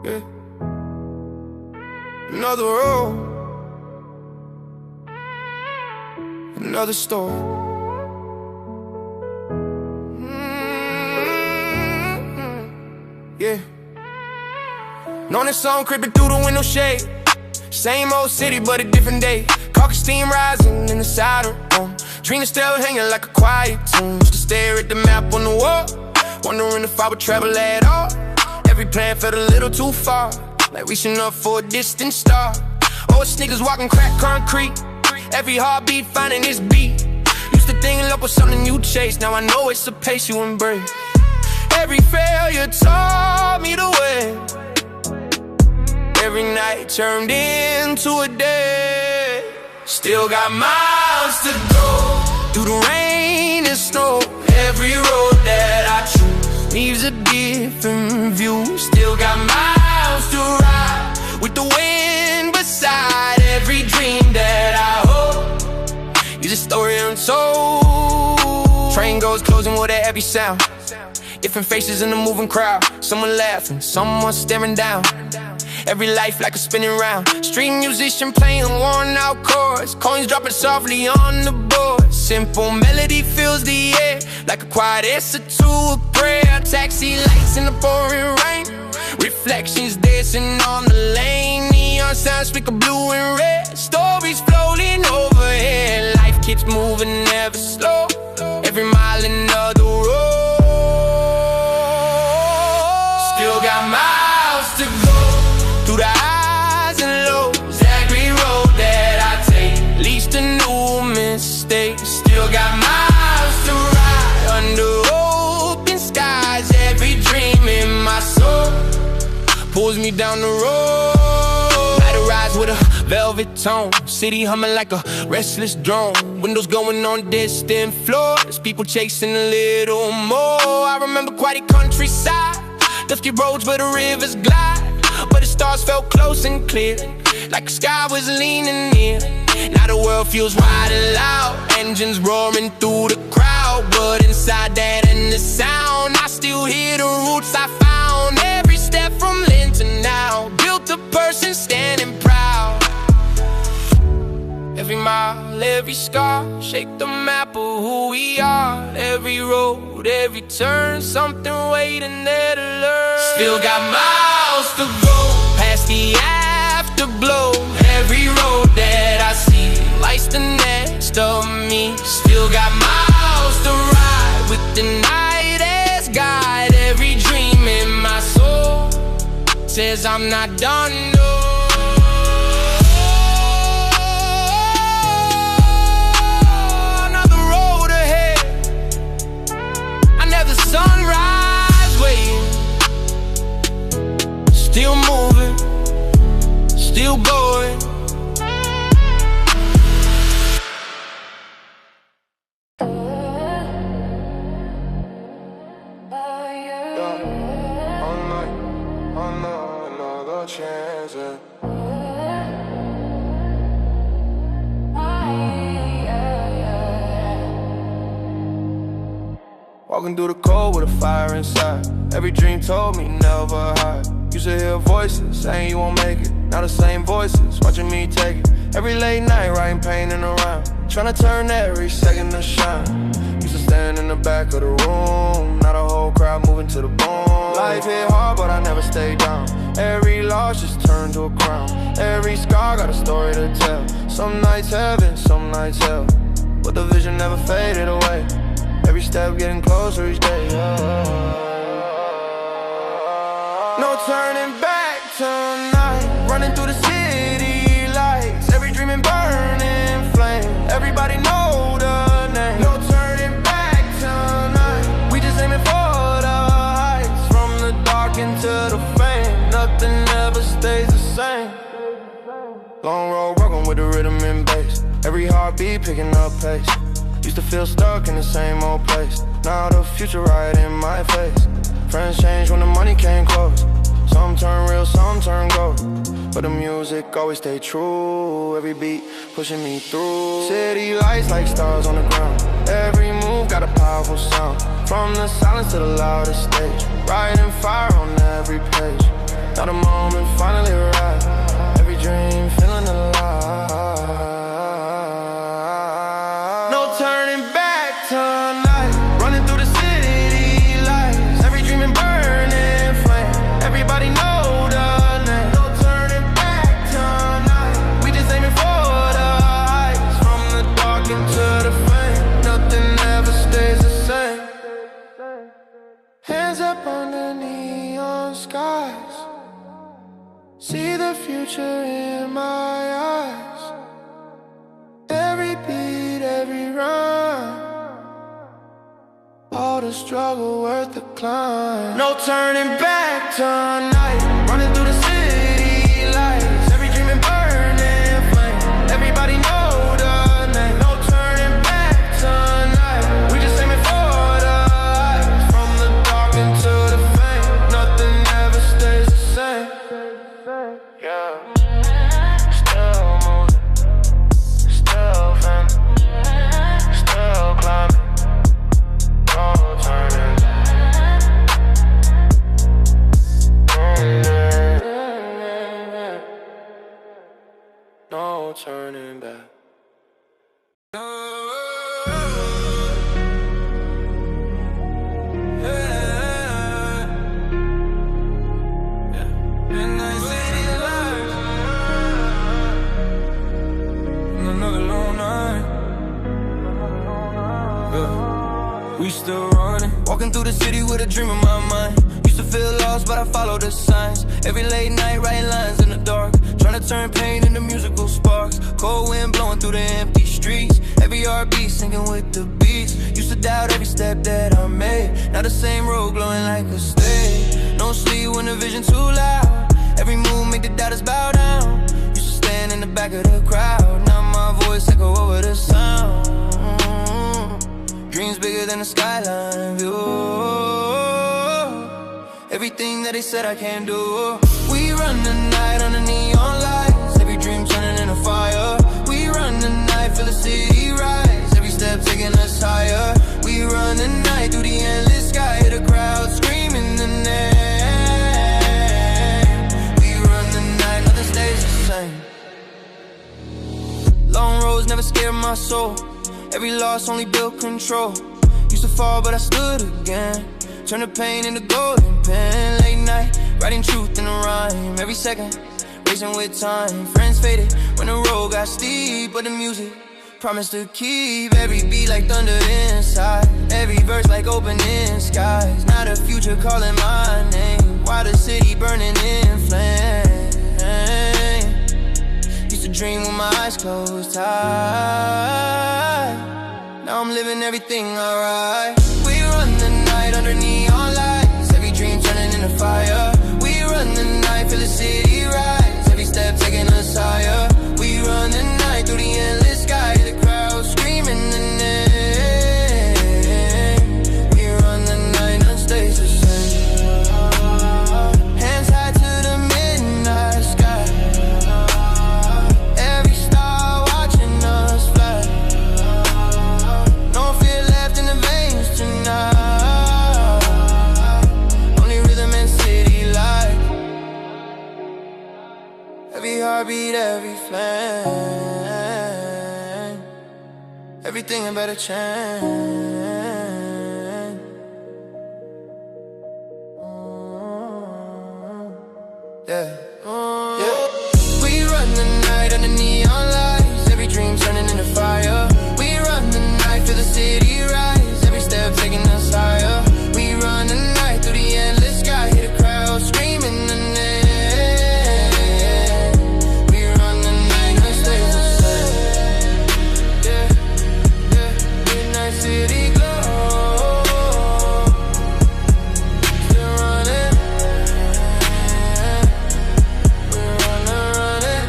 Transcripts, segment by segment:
yeah. Another road, another story. Yeah. Known this song creeping through the window shade. Same old city, but a different day. Caucus steam rising in the side room. Trina still hanging like a quiet tune. Used to stare at the map on the wall, wondering if I would travel at all. Every plan felt a little too far, like reaching up for a distant star. Old sneakers walking crack concrete. Every heartbeat finding its beat. Used to think love was something you chase. Now I know it's a pace you embrace. Every failure taught me the way. Every night turned into a day. Still got miles to go through the rain and snow. Every road that I choose leaves a different view. Still got miles to ride with the wind beside. Every dream that I hold is a story untold. Train goes closing with a heavy sound. Different faces in the moving crowd. Someone laughing, someone staring down. Every life like a spinning round. Street musician playing worn out chords. Coins dropping softly on the board. Simple melody fills the air like a quiet answer to a prayer. Taxi lights in the pouring rain. Reflections dancing on the lane. Neon signs speak of blue and red. Stories floating overhead. Life keeps moving never slow. Every mile another road. Still got miles to go through the highs and lows. Every road that I take leads to new mistakes. Still got miles to ride under open skies. Every dream in my soul pulls me down the road. Light a rise with a velvet tone. City humming like a restless drone. Windows going on distant floors. People chasing a little more. I remember quiet countryside. Dusty roads where the rivers glide. But the stars felt close and clear, like the sky was leaning near. Now the world feels wide and loud. Engines roaring through the crowd. But inside that endless sound, I still hear the roots I found. Every step from then to now built a person standing proud. Every mile, every scar shake the map of who we are. Every road, every turn, something waiting there to learn. Still got miles to go past the afterglow. Every road that I see lights the next of me. Still got miles to ride with the night as guide. Every dream in my soul says I'm not done, no. Another road ahead, another sunrise waiting. Still moving, still going. Another chance. Walking through the cold with a fire inside. Every dream told me never hide. Used to hear voices saying you won't make it. Now the same voices watching me take it. Every late night writing pain in the rhyme. Trying to turn every second to shine. Used to stand in the back of the room. Now the whole crowd moving to the bone. Life hit hard but I never stayed down. Every loss just turned to a crown. Every scar got a story to tell. Some nights heaven, some nights hell. But the vision never faded away. Every step getting closer each day. No turning back tonight. Running through the city lights. Every dreaming burning flame. Everybody know the name. No turning back tonight. We just aiming for the heights. From the dark into the fame. Nothing ever stays the same. Long road broken with the rhythm and bass. Every heartbeat picking up pace. Used to feel stuck in the same old place. Now the future right in my face. Friends change when the money came close. Some turn real, some turn gold. But the music always stay true. Every beat pushing me through. City lights like stars on the ground. Every move got a powerful sound. From the silence to the loudest stage. Writing fire on every page. Now the moment finally arrived. Every dream feeling alive. No turning back tonight. Running through the city lights. Every dream and burning flame. Everybody know the name. No turning back tonight. We just aiming for the heights. From the dark into the fame. Nothing ever stays the same. Hands up on the neon skies. See the future in my eyes. Every beat, every rhyme. All the struggle worth the climb. No turning back tonight. Running through the city lights. Every dream and burning flame. Everybody know the name. No turning back tonight. We just aiming for the heights. From the dark into the fame. Nothing ever stays the same. Yeah. Still moving. Still fanning. Still climbing. No turning back. No turning back. Midnight city lights. Another long night. We still running. Walking through the city with a dream in my mind. Used to feel lost, but I follow the signs. Every late night, writing lines in the dark. Trying to turn pain into musical sparks. Cold wind blowing through the empty streets. Every heartbeat singing with the beats. Used to doubt every step that I made. Now the same road glowing like a stage. No sleep when the vision too loud. Every move make the doubters bow down. Used to stand in the back of the crowd. Now my voice echo over the sound. Dreams bigger than the skyline view. Everything that they said I can't do. We run the night under neon lights. Every dream turning into fire. We run the night, feel the city rise. Every step taking us higher. We run the night through the endless sky. Hear the crowd screaming the name. We run the night, nothing stays the same. Long roads never scared my soul. Every loss only built control. Used to fall but I stood again. Turn the pain into golden pen. Late night, writing truth in a rhyme. Every second, racing with time. Friends faded when the road got steep. But the music promised to keep. Every beat like thunder inside. Every verse like opening skies. Now the future calling my name. Why the city burning in flames. Used to dream with my eyes closed tight. Now I'm living everything alright. We run the night under neon lights. Every dream turning into fire. We run the night, feel the city rise. Every step taking us higher. We run the night through the endless sky. The crowd screaming the name. We run the night, nothing stays the same. Hands high to the midnight sky. Every star watching us fly. No fear left in the veins tonight. Only rhythm and city light. Every heartbeat, every flame. Everything in better change. Yeah. Yeah. We run the night under neon lights. Every dream turning into fire. We run the night, feel the city rise. Every step taking us higher. We run the night through the endless sky. Hear the crowd screaming the name. We run the night, nothing stays the same. Yeah, yeah. Midnight city glow. Still running. We run the running.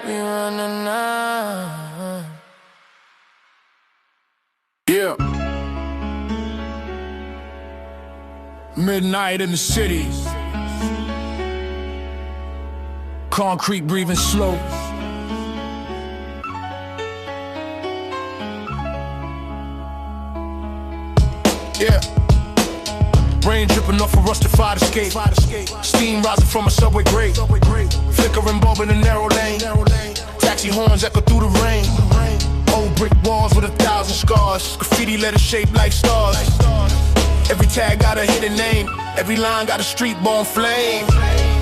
We run the night. Yeah. Midnight in the city. Concrete breathing slow. Yeah. Rain dripping off a rusted fire escape. Steam rising from a subway grate. Flickering bulb in a narrow lane. Taxi horns echo through the rain. Old brick walls with 1,000 scars. Graffiti letters shaped like stars. Every tag got a hidden name. Every line got a street-born flame.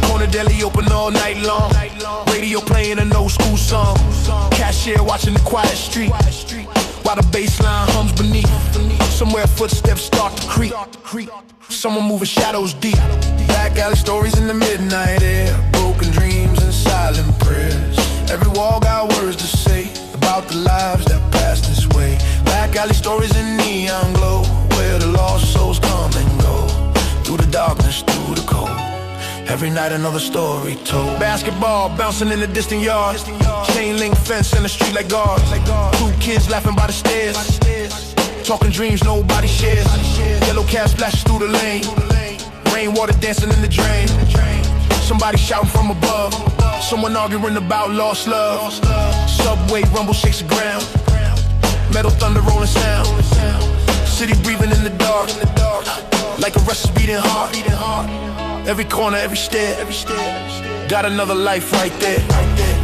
Corner deli open all night long. Radio playing an old school song. Cashier watching the quiet street while the bass line hums beneath. Somewhere footsteps start to creep. Someone moving shadows deep. Back alley stories in the midnight air. Broken dreams and silent prayers. Every wall got words to say about the lives that passed this way. Back alley stories in neon glow, where the lost souls come and go. Through the darkness, through the cold. Every night another story told. Basketball bouncing in the distant yard. Chain link fence in the street like guards. Two kids laughing by the stairs. Talking dreams nobody shares. Yellow cab splashes through the lane. Rainwater dancing in the drain. Somebody shouting from above. Someone arguing about lost love. Subway rumble shakes the ground. Metal thunder rolling sound. City breathing in the dark. Like a restless beating heart. Every corner, every stair. Got another life right there.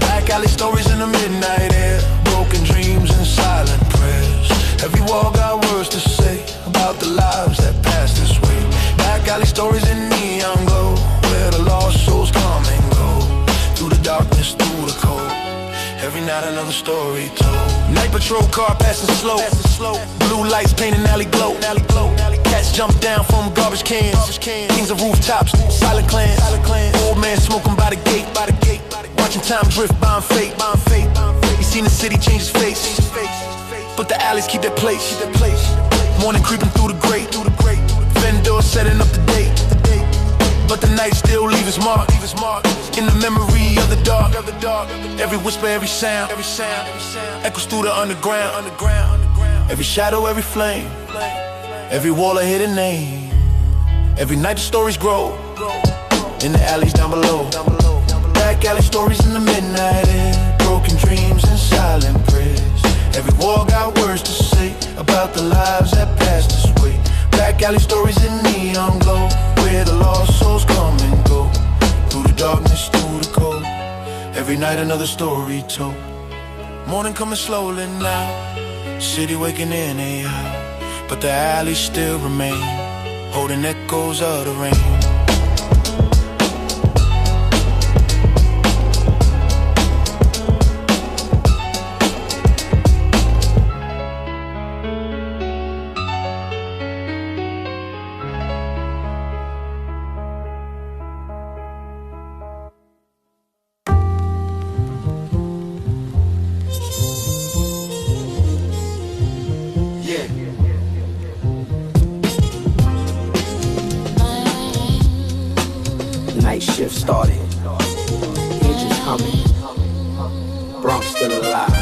Back alley stories in the midnight air. Broken dreams and silent prayers. Every wall got words to say about the lives that passed this way. Back alley stories in neon glow, where the lost souls come and go. Through the darkness, through the cold. Every night another story told. Night patrol car passing slow. Blue lights painting alley glow. Cats jump down from garbage cans. Kings of rooftops, silent clans. Old man smoking by the gate. Watching time drift by fate. He seen the city change his face, but the alleys keep their place. Morning creeping through the grate. Vendors setting up the date, but the night still leave its mark. In the memory of the dark. Every whisper, every sound echoes through the underground. Every shadow, every flame. Every wall a hidden name. Every night the stories grow in the alleys down below. Back alley stories in the midnight air. Broken dreams and silent prayers. Every wall got words to say about the lives that passed this way. Back alley stories in neon glow, where the lost souls come and go. Through the darkness, through the cold. Every night another story told. Morning coming slowly now. City waking in and out. But the alleys still remain, holding echoes of the rain. Night shift started, engines humming, Bronx still alive.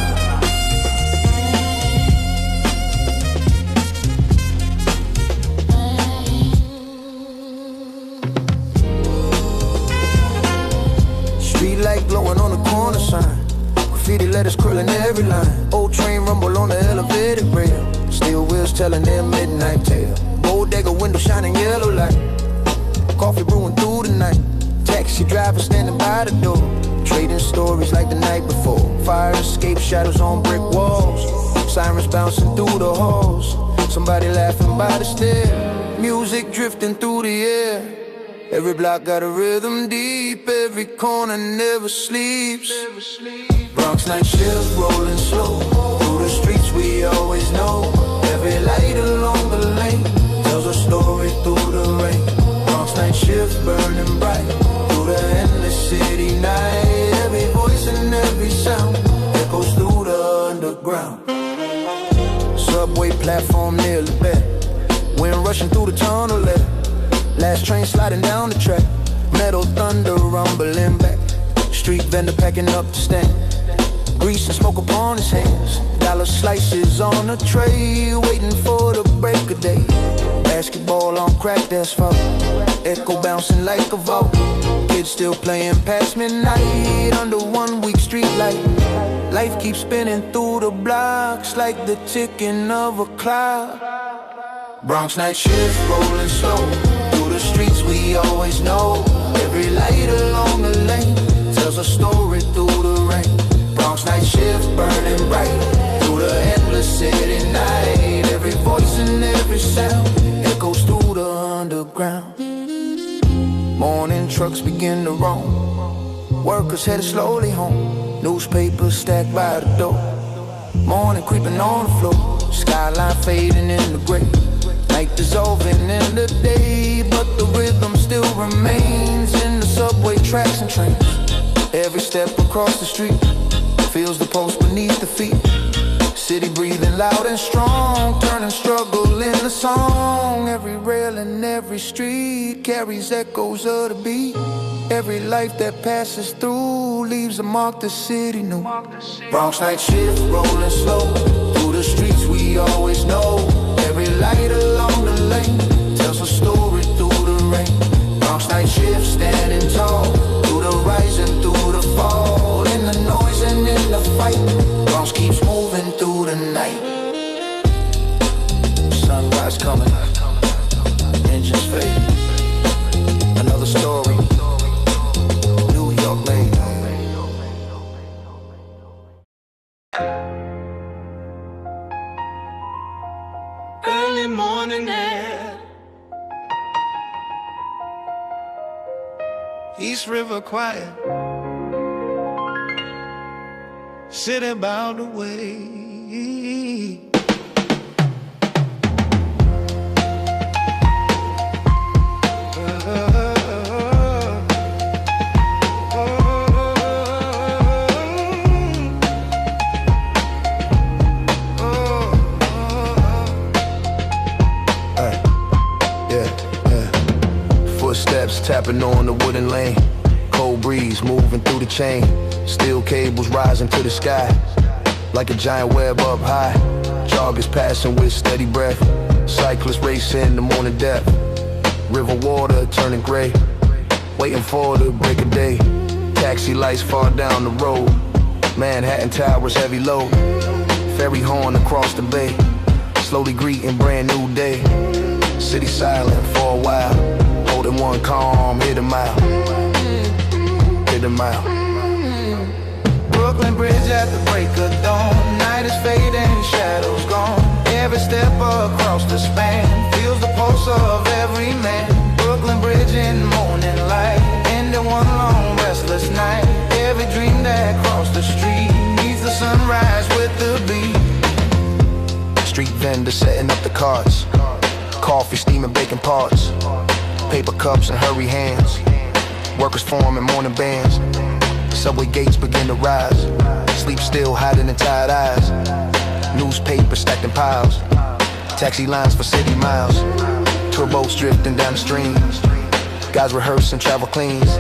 Street light glowing on the corner sign, graffiti letters curling every line. Old train rumble on the elevated rail, steel wheels telling their midnight tale. Bodega window shining yellow light, coffee brewing through the night. Taxi driver standing by the door, trading stories like the night before. Fire escape shadows on brick walls, sirens bouncing through the halls. Somebody laughing by the stair, music drifting through the air. Every block got a rhythm deep, every corner never sleeps. Bronx night shift rolling slow, through the streets we always know. Every light along the lane tells a story through the rain. Bronx night shift burning bright through the endless city night. Every voice and every sound echoes through the underground. Subway platform near the bed, wind rushing through the tunnel there. Last train sliding down the track, metal thunder rumbling back. Street vendor packing up the stand, grease and smoke upon his hands. Dollar slices on a tray, waiting for the break of day. Basketball on cracked asphalt, echo bouncing like a vault. Kids still playing past midnight under 1 week street light. Life keeps spinning through the blocks like the ticking of a clock. Bronx night shift rolling slow, ground. Morning trucks begin to roam. Workers headed slowly home. Newspapers stacked by the door. Morning creeping on the floor. Skyline fading in the gray. Night dissolving in the day, but the rhythm still remains in the subway tracks and trains. Every step across the street feels the pulse beneath the feet. City breathing loud and strong, turning struggle into song. Every rail and every street carries echoes of the beat. Every life that passes through leaves a mark the city new. Bronx night shift rolling slow through the streets we always know. Every light along the lane tells a story through the rain. Bronx night shift standing tall through the rise and through the fall. In the noise and in the fight, Bronx keeps moving through the night. Sunrise coming, engines fade. Another story, New York made. Early morning air, East River quiet, city about the way. Footsteps tapping on the wooden lane. Cold breeze moving through the chain. Steel cables rising to the sky like a giant web up high. Joggers passing with steady breath. Cyclists racing the morning depth. River water turning gray, waiting for the break of day. Taxi lights far down the road. Manhattan Towers heavy load. Ferry horn across the bay, slowly greeting brand new day. City silent for a while, holding one calm, hit a mile. Hit a mile. Brooklyn Bridge at the break of dawn. Night is fading, shadows gone. Every step across the span feels the pulse of every man. Brooklyn Bridge in morning light, ending one long restless night. Every dream that crossed the street needs the sunrise with the beat. Street vendor setting up the carts. Coffee steaming baking pots. Paper cups and hurry hands. Workers forming morning bands. Subway gates begin to rise. Sleep still hiding in tired eyes. Newspapers stacked in piles. Taxi lines for city miles. Tour boats drifting down the stream. Guys rehearsing travel cleans.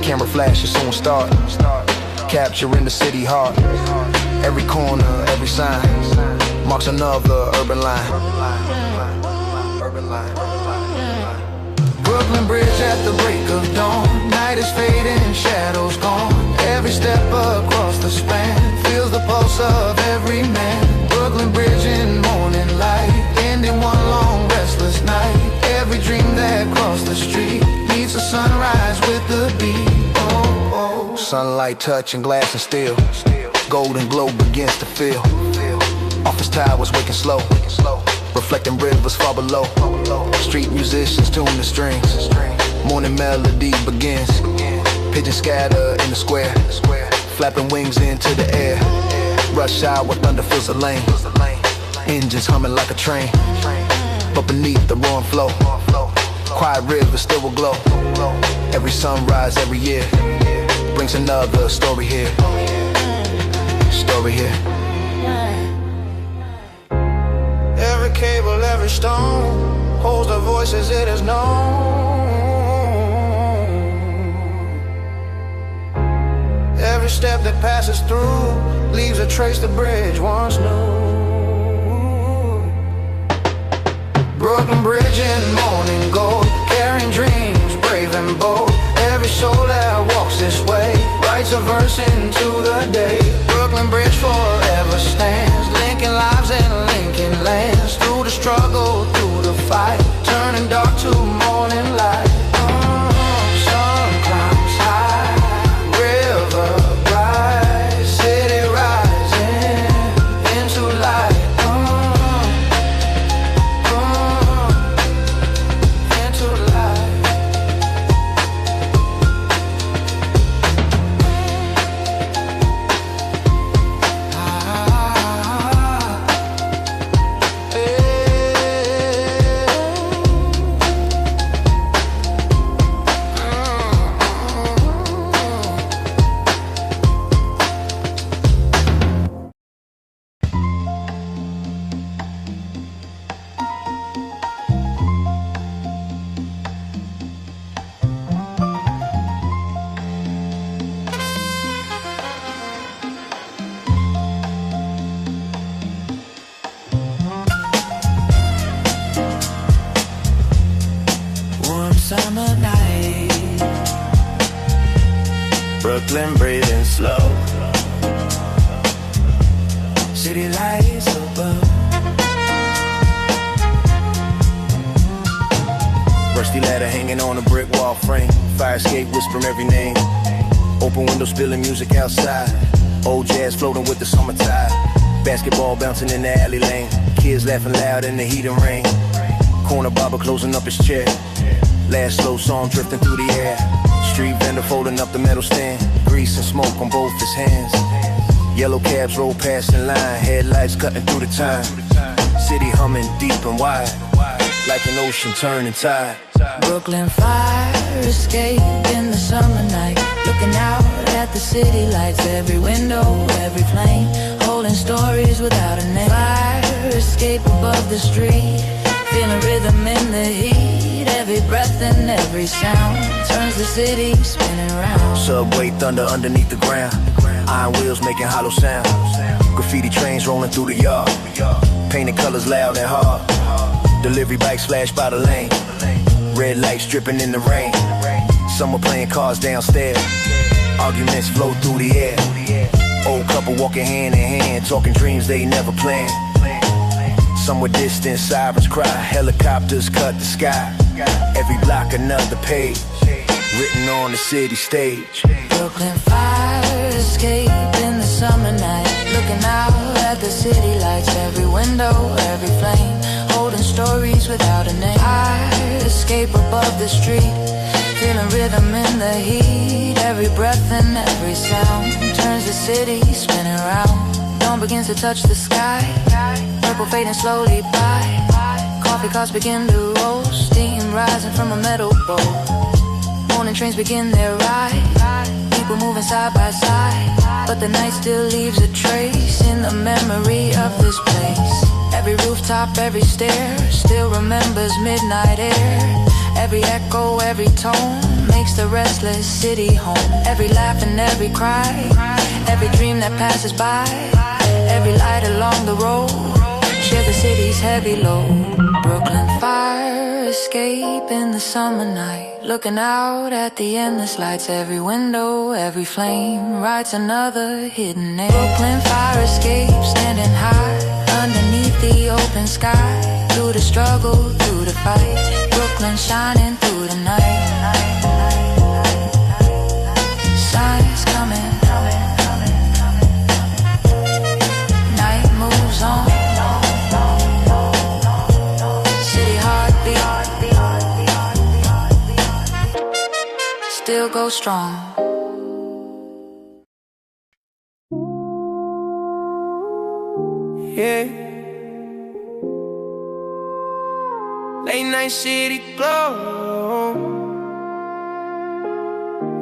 Camera flashes soon start. Capturing the city heart. Every corner, every sign marks another urban line. Urban line. Brooklyn Bridge at the break of dawn. Night is fading, shadows gone. Every step across the span feels the pulse of every man. Brooklyn Bridge in morning light, ending one long restless night. Every dream that crossed the street needs a sunrise with the beat. Oh, oh. Sunlight touching glass and steel. Golden glow begins to fill. Office towers waking slow. Reflecting rivers far below. Street musicians tune the strings. Morning melody begins. Pigeons scatter in the square. Flapping wings into the air. Rush hour thunder fills the lane. Engines humming like a train. But beneath the roaring flow, quiet river still will glow. Every sunrise every year brings another story here. Story here. Every cable, every stone holds the voices it has known. Every step that passes through leaves a trace the bridge once knew. Brooklyn Bridge in morning gold, carrying dreams, brave and bold. Every soul that walks this way writes a verse into the day. Brooklyn Bridge forever stands, linking lives and linking lands. Through the struggle, through the fight, turning dark to morning light. Sun climbs high, river bright, city rising into light. Into summer night. Brooklyn breathing slow. City lights above. Rusty ladder hanging on a brick wall frame. Fire escape whispering every name. Open window spilling music outside. Old jazz floating with the summer tide. Basketball bouncing in the alley lane. Kids laughing loud in the heat and rain. Corner barber closing up his chair. Last slow song drifting through the air. Street vendor folding up the metal stand. Grease and smoke on both his hands. Yellow cabs roll past in line. Headlights cutting through the time. City humming deep and wide. Like an ocean turning tide. Brooklyn fire escape in the summer night. Looking out at the city lights. Every window, every flame. Holding stories without a name. Fire escape above the street. Feeling rhythm in the heat. Every breath and every sound turns the city spinning round. Subway thunder underneath the ground. Iron wheels making hollow sound. Graffiti trains rolling through the yard. Painted colors loud and hard. Delivery bikes flash by the lane. Red lights dripping in the rain. Someone playing cards downstairs. Arguments flow through the air. Old couple walking hand in hand. Talking dreams they never planned. Somewhere distant sirens cry. Helicopters cut the sky. Every block another page. Written on the city stage. Brooklyn fire escape in the summer night. Looking out at the city lights. Every window, every flame. Holding stories without a name. Fire escape above the street. Feeling rhythm in the heat. Every breath and every sound turns the city spinning round. Dawn begins to touch the sky. Purple fading slowly by. Coffee cups begin to roll. Steam rising from a metal bowl. Morning trains begin their ride. People moving side by side. But the night still leaves a trace in the memory of this place. Every rooftop, every stair still remembers midnight air. Every echo, every tone makes the restless city home. Every laugh and every cry. Every dream that passes by. Every light along the road share the city's heavy load. Brooklyn fire escape in the summer night. Looking out at the endless lights. Every window, every flame writes another hidden name. Brooklyn fire escape standing high underneath the open sky. Through the struggle, through the fight. Brooklyn shining through the night. Sun's coming. Night moves on. City heartbeat still goes strong. Yeah. Late night city glow.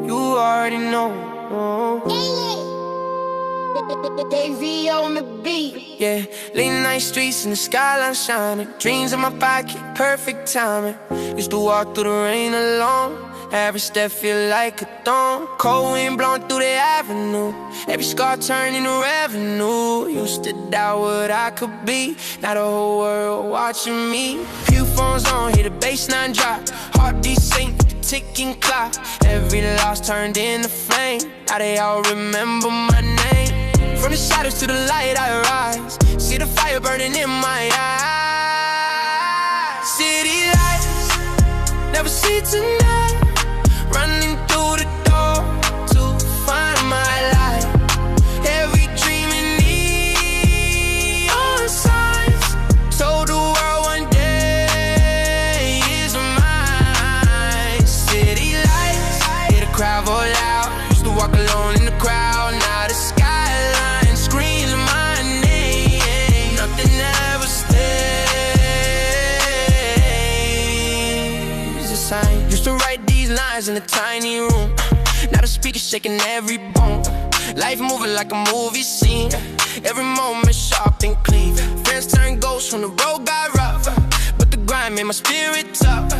You already know. Daisy on the beat. Yeah, late night streets and the skyline shining. Dreams in my pocket, perfect timing. Used to walk through the rain alone. Every step feel like a thorn. Cold wind blowing through the avenue. Every scar turning to revenue. Used to doubt what I could be. Now the whole world watching me. Few phones on, hear the bassline drop. Heartbeat sync with the ticking clock. Every loss turned into flame. Now they all remember my name. From the shadows to the light I rise. See the fire burning in my eyes. City lights, never see tonight. Running through the door to find my light. Every dream in neon signs. Told the world one day is mine. City lights, hear the crowd roll out. Used to walk alone in the crowd. Now the skyline screams my name. Nothing ever stays the same. Used to write these lines in a tiny room. Now the speaker's shaking every bone. Life moving like a movie scene. Every moment sharp and clean. Friends turn ghosts when the road got rough. But the grind made my spirit tough.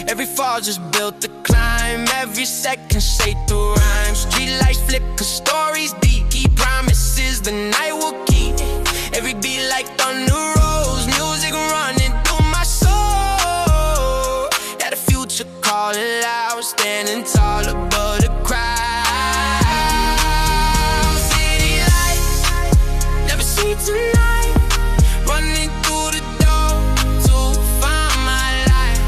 Every fall just built the climb. Every second shade through rhymes. Street lights flicker, stories deep. Keep promises the night will keep. Every beat like thunder rolls. Music running through my soul. Yeah, the future calls. all allowed, standing tall above the crowd. City lights, never see tonight, running through the door to find my life.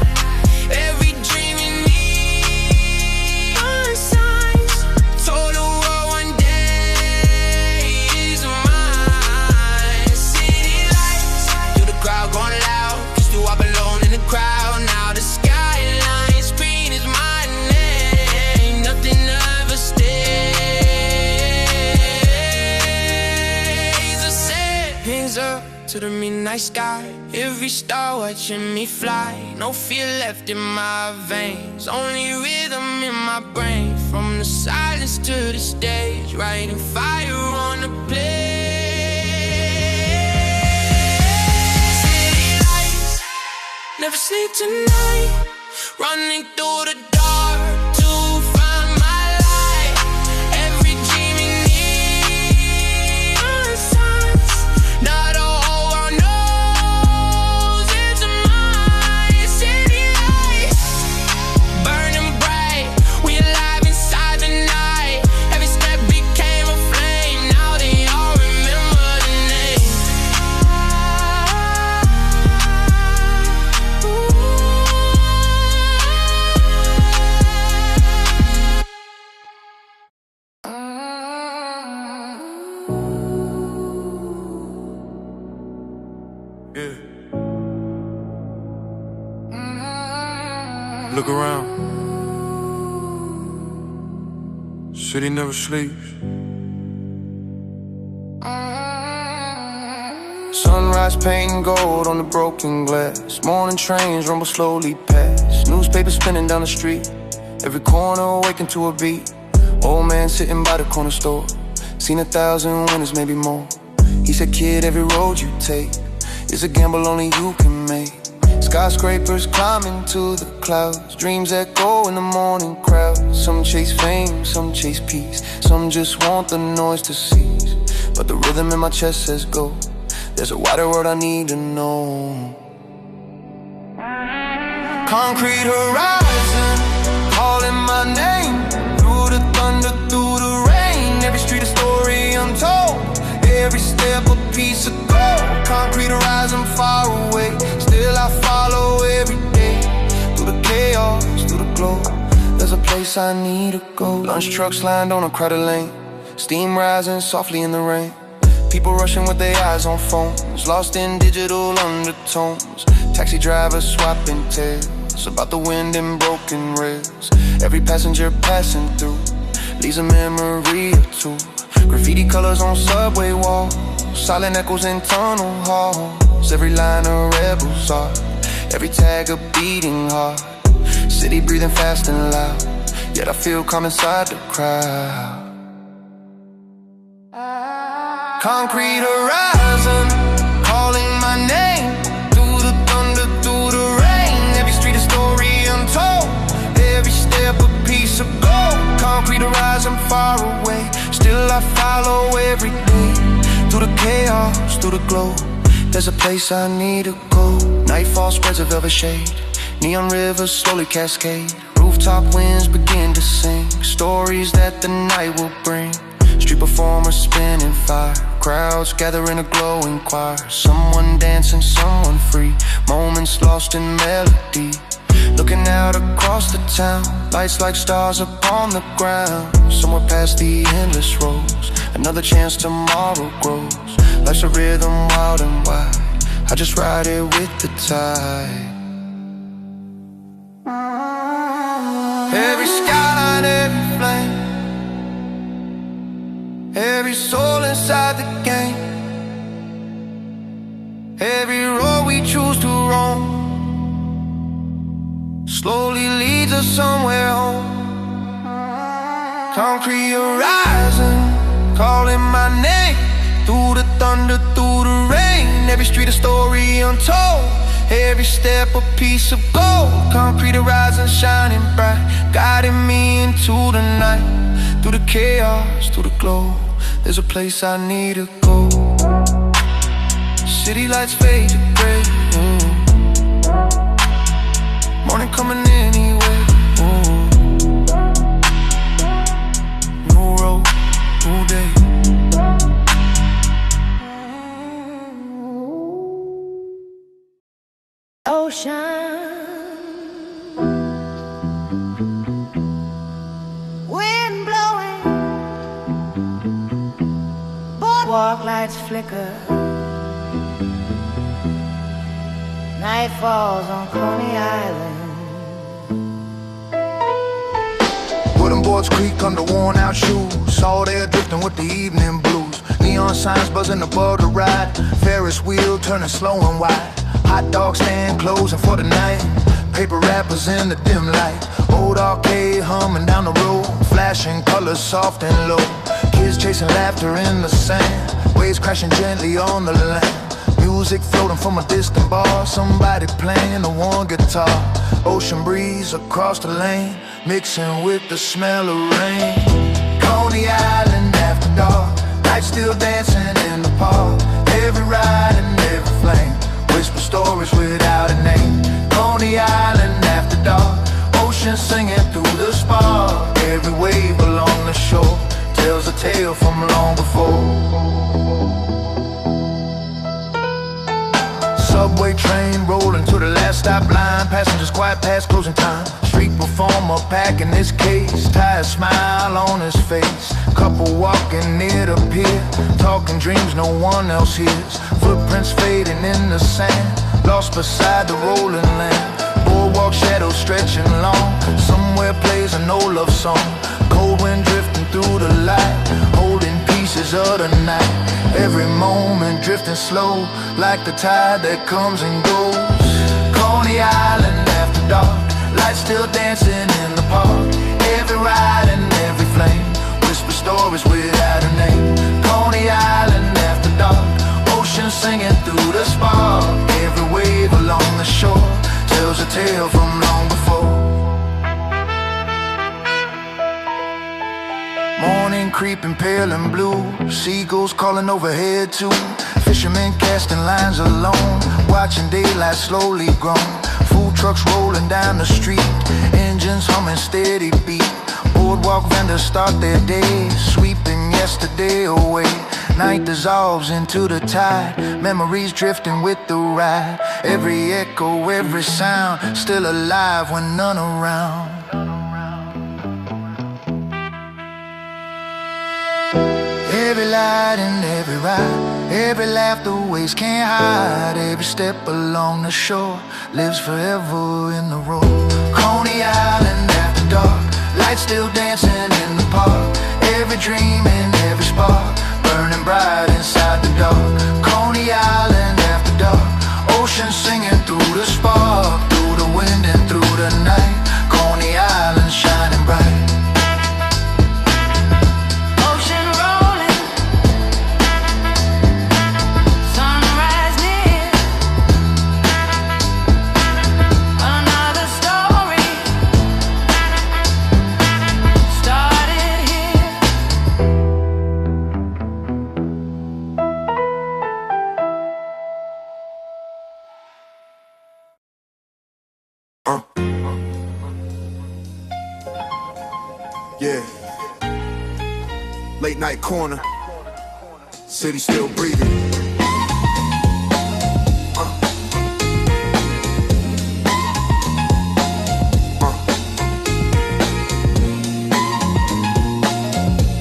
Every dream in neon signs, told the world one day is mine. City lights, through the crowd going loud, used to walk alone in the crowd. Now the skyline screen is my name, nothing ever stays the same. Hands up to the midnight sky, every star watching me fly. No fear left in my veins, only rhythm in my brain. From the silence to the stage, writing fire on the page. City lights, never sleep tonight, running through the dark to find my light. Every dream in neon signs, now the whole world knows it's mine. City lights, burning bright, we alive inside the night. Every step became a flame, now they all remember the name. Yeah. Look around. City never sleeps. Sunrise painting gold on the broken glass. Morning trains rumble slowly past. Newspapers spinning down the street. Every corner awaken to a beat. Old man sitting by the corner store. Seen 1,000 winners, maybe more. He said, kid, every road you take is a gamble only you can make. Skyscrapers climbing to the clouds, dreams echo in the morning crowd. Some chase fame, some chase peace, some just want the noise to cease. But the rhythm in my chest says go. There's a wider world I need to know. Concrete horizon, calling my name. Through the thunder, through the rain. Every street a story untold. Every step a piece of gold. Concrete horizon far away, still I follow every day. Through the chaos, through the glow, there's a place I need to go. Lunch trucks lined on a crowded lane, steam rising softly in the rain. People rushing with their eyes on phones, lost in digital undertones. Taxi drivers swapping tales about the wind and broken rails. Every passenger passing through leaves a memory or two. Graffiti colors on subway walls, silent echoes in tunnel halls. Every line a rebel's art, every tag a beating heart. City breathing fast and loud, yet I feel calm inside the crowd. Concrete horizon, calling my name. Through the thunder, through the rain. Every street a story untold, every step a piece of gold. Concrete horizon far away, still I follow every day. Through the chaos, through the glow, there's a place I need to go. Nightfall spreads a velvet shade, neon rivers slowly cascade. Rooftop winds begin to sing stories that the night will bring. Street performers spinning fire, crowds gather in a glowing choir. Someone dancing, someone free, moments lost in melody. Looking out across the town, lights like stars upon the ground. Somewhere past the endless roads, another chance tomorrow grows. Life's a rhythm wild and wide, I just ride it with the tide. Every skyline, every flame, every soul inside the game. Every road we choose to roam slowly leads us somewhere home. Concrete horizon, calling my name. Through the thunder, through the rain. Every street a story untold, every step a piece of gold. Concrete horizon shining bright, guiding me into the night. Through the chaos, through the glow, there's a place I need to go. City lights fade to gray, morning coming anyway. ocean. Wind blowing, boardwalk lights flicker. Night falls on Coney Island. Wooden boards creak under worn out shoes. All there drifting with the evening blues. Neon signs buzzing above the ride. Ferris wheel turning slow and wide. Hot dog stand closing for the night. Paper wrappers in the dim light. Old arcade humming down the road. Flashing colors soft and low. Kids chasing laughter in the sand. Waves crashing gently on the land. Music floating from a distant bar. Somebody playing the one guitar. Ocean breeze across the lane, mixing with the smell of rain. Coney Island after dark. Night still dancing in the park. Every ride and every flame. Whisper stories without a name. Coney Island after dark. Ocean singing through the spark. Every wave along the shore tells a tale from long before. Subway train rolling to the last stop line. Passengers quiet past closing time. Street performer packing his case. Tired smile on his face. Couple walking near the pier. Talking dreams no one else hears. Footprints fading in the sand. Lost beside the rolling land. Boardwalk shadows stretching long. Somewhere plays an old love song. Cold wind drifting through the light. Holding pieces of the night. Every moment drifting slow, like the tide that comes and goes. Coney Island after dark. Lights still dancing in the park. Every ride and every flame. Whisper stories without a name. Coney Island after dark. Ocean singing through the spark. Every wave along the shore tells a tale from long before. Morning creeping pale and blue. Seagulls calling overhead too. Fishermen casting lines alone. Watching daylight slowly grow. Food trucks rolling down the street. Engines humming steady beat. Boardwalk vendors start their day. Sweeping yesterday away. Night dissolves into the tide. Memories drifting with the ride. Every echo, every sound still alive when none around. Every light and every ride. Every laugh the waves can't hide. Every step along the shore lives forever in the road. Coney Island after dark. Lights still dancing in the park. Every dream and every spark burning bright inside the dark. Coney Island after dark. Ocean singing through the spark. Through the wind and through the night. Coney Island shining bright. Yeah. Late night corner. City still breathing.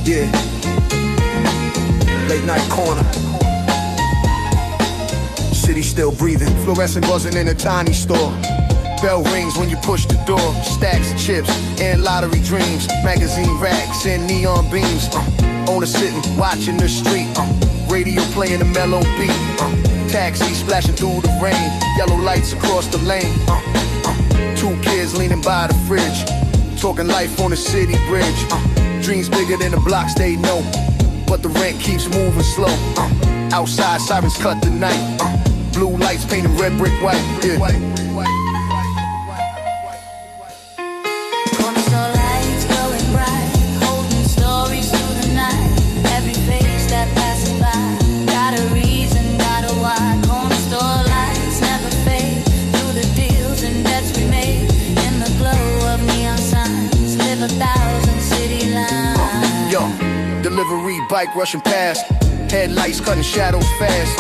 Yeah. Late night corner. City still breathing. Fluorescent buzzing in a tiny store. Bell rings when you push the door. Stacks of chips and lottery dreams. Magazine racks and neon beams. Owner sitting, watching the street. Radio playing a mellow beat. Taxi splashing through the rain. Yellow lights across the lane. Two kids leaning by the fridge. Talking life on the city bridge. Dreams bigger than the blocks they know. But the rent keeps moving slow. Outside sirens cut the night. Blue lights painted red brick white. Yeah. Delivery bike rushing past. Headlights cutting shadows fast.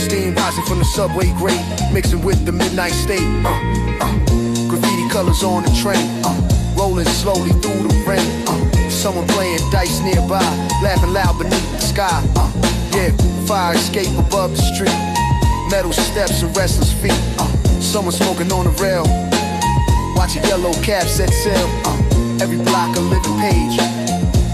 Steam rising from the subway grate, mixing with the midnight state. Graffiti colors on the train, rolling slowly through the rain. Someone playing dice nearby, laughing loud beneath the sky. Yeah, fire escape above the street, metal steps and restless feet. Someone smoking on the rail, watch a yellow cab set sail. Every block a living page,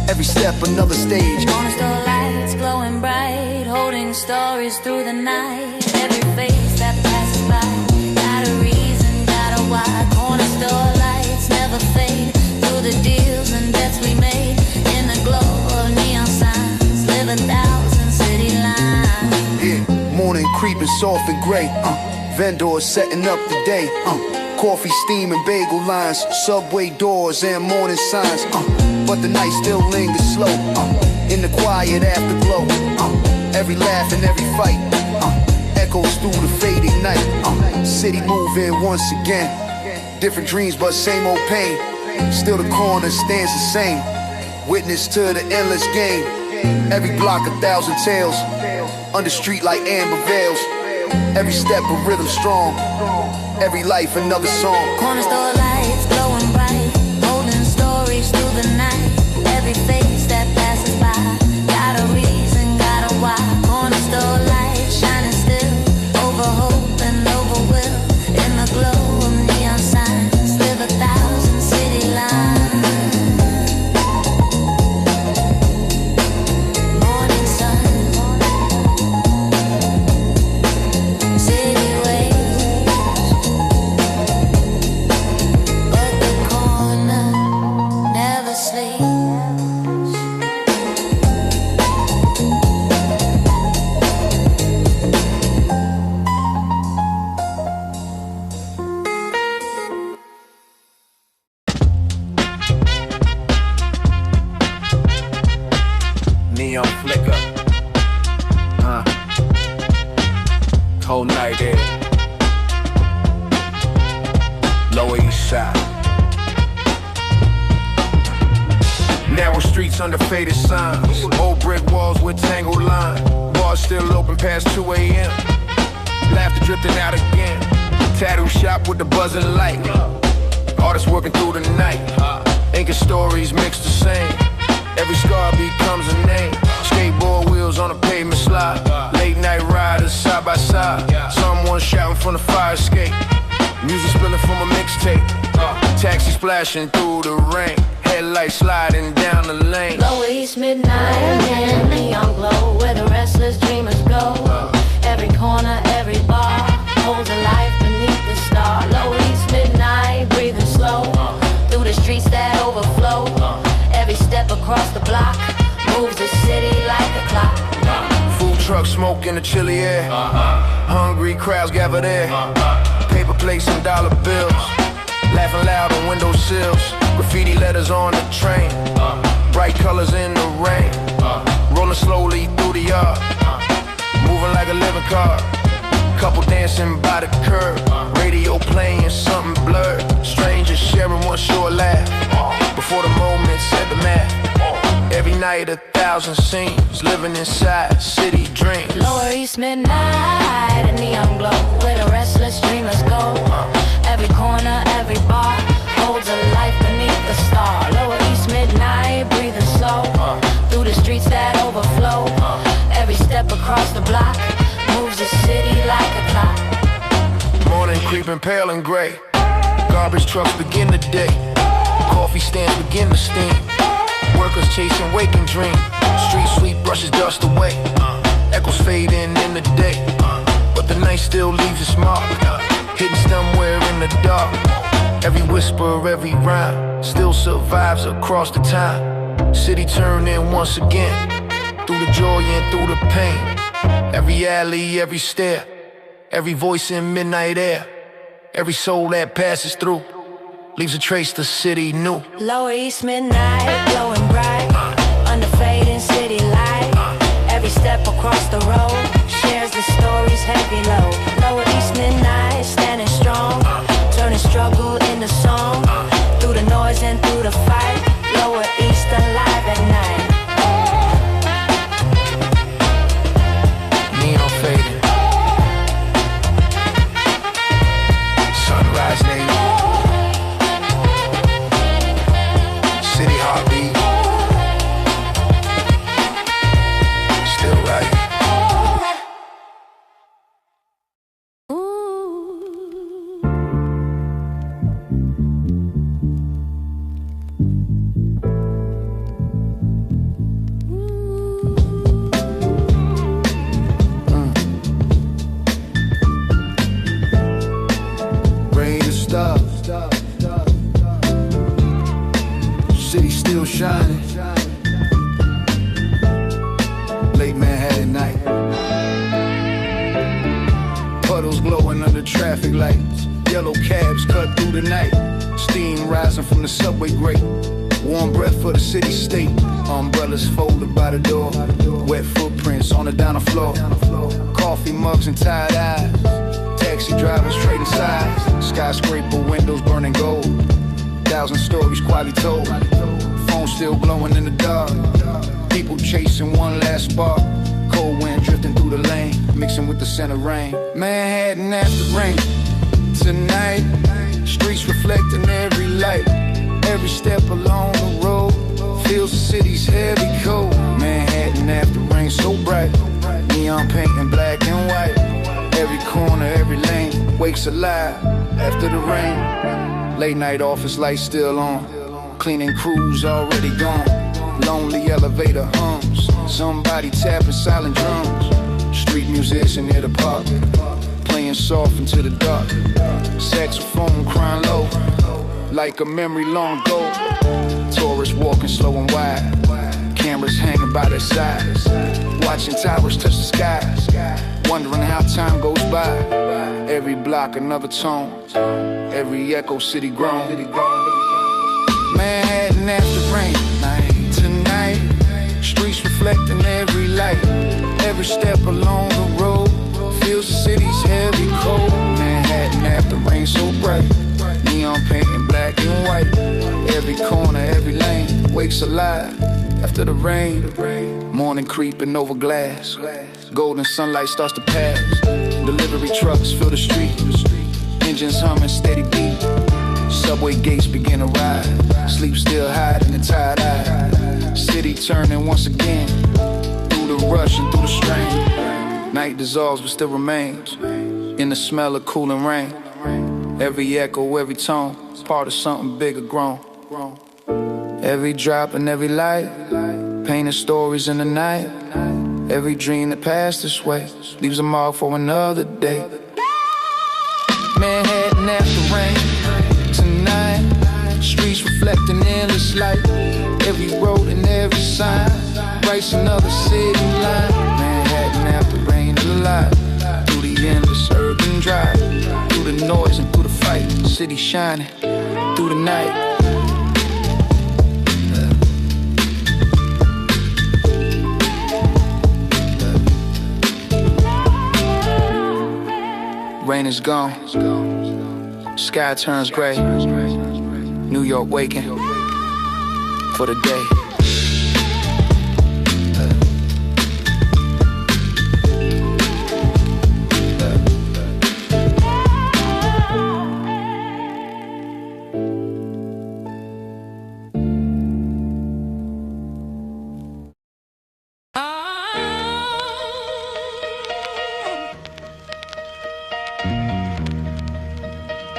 every step another stage. Corner store lights glowing bright, holding stories through the night. Every face that passes by, got a reason, got a why. Corner store lights never fade, through the deals and bets we made. In the glow of neon signs, live 1,000 city lines. Yeah, morning creeping soft and gray. Vendors setting up the day. Coffee, steam, and bagel lines, subway doors and morning signs. But the night still lingers slow, in the quiet afterglow. Every laugh and every fight echoes through the fading night. City moving once again, different dreams but same old pain. Still the corner stands the same, witness to the endless game. Every block 1,000 tales, under street like amber veils. Every step a rhythm strong, every life another song. Corner store lights glowing bright, holding stories through the night. Every face that passes by, got a reason, got a why. Corner store lights shining still, over hope and over will. In the glow of neon signs, live 1,000 city lines. Morning sun, city waves, but the corner never sleeps. Neon flicker, cold night air, Lower East Side. Narrow streets under faded signs, old brick walls with tangled lines. Bars still open past 2 a.m. Laughter drifting out again. Tattoo shop with the buzzing light. Artists working through the night. Inking stories mixed the same. Every scar becomes a name. Skateboard wheels on a pavement slide. Late night riders side by side. Someone shouting from the fire escape. Music spilling from a mixtape. Taxi splashing through the rain. Headlights sliding down the lane. Lower East midnight and neon glow, where the restless dreamers go. Every corner, every bar holds a life beneath the star. Lower East midnight, breathing slow through the streets that overflow. Every step across the block moves the city like a clock. Food trucks smoke in the chilly air. Hungry crowds gather there. Paper plates and dollar bills, laughing loud on windowsills. Graffiti letters on the train. Bright colors in the rain. Rolling slowly through the yard, moving like a living car. Couple dancing by the curb. Radio playing something blurred. Strangers sharing one short laugh before the moment said the math. Every night 1,000 scenes, living inside city dreams. Lower East midnight and neon glow, where the restless dreamers go. Every corner, every bar holds a life beneath the star. Lower East midnight, breathing slow through the streets that overflow. Every step across the block moves the city like a clock. Morning creeping pale and gray. Garbage trucks begin the day. Coffee stands begin to steam. Workers chasing waking dreams. Street sweep brushes dust away. Echoes fading in the day, but the night still leaves its mark, hidden somewhere in the dark. Every whisper, every rhyme still survives across the time. City turning once again, through the joy and through the pain. Every alley, every stair, every voice in midnight air. Every soul that passes through leaves a trace the city new. Lower East midnight, glowing bright under fading city light. Every step across the road shares the story's heavy load. Lower East midnight, standing strong, turning struggle into song. Through the noise and through the fight, Lower East alive at night. Neon fading, city still shining. Late Manhattan night. Puddles glowing under traffic lights. Yellow cabs cut through the night. Steam rising from the subway grate. Warm breath for the city state. Umbrellas folded by the door. Wet footprints on the diner floor. Coffee mugs and tired eyes. Taxi drivers trading sides. Skyscraper windows burning gold. 1,000 stories quietly told. Phone still glowing in the dark. People chasing one last spark. Cold wind drifting through the lane, mixing with the scent of rain. Manhattan after rain. Tonight, streets reflecting every light. Every step along the road feels the city's heavy cold. Manhattan after rain so bright. Neon paint in black and white. Every corner, every lane wakes alive after the rain. Late night office lights still on. Cleaning crews already gone. Lonely elevator hums. Somebody tapping silent drums. Street musician near the park, playing soft into the dark. Saxophone crying low, like a memory long ago. Tourists walking slow and wide. Cameras hanging by their sides. Watching towers touch the skies. Wondering how time goes by. Every block another tone. Every echo city grown. Manhattan after rain. Tonight, streets reflecting every light. Every step along the road feels the city's heavy cold. Manhattan after rain so bright. Neon paint in black and white. Every corner, every lane wakes alive after the rain. Morning creeping over glass. Golden sunlight starts to pass. Delivery trucks fill the street. Engines humming steady beat. Subway gates begin to ride. Sleep still hiding in the tired eye. City turning once again. Through the rush and through the strain. Night dissolves but still remains. In the smell of cooling rain. Every echo, every tone, part of something bigger grown. Every drop and every light, painting stories in the night. Every dream that passed this way leaves a mark for another day. Manhattan after rain. Tonight, streets reflecting endless light. Every road and every sign writes another city line. Manhattan after rain alive. Through the endless urban drive. Through the noise and through the fight. City shining through the night. Rain is gone. Sky turns gray. New York waking for the day.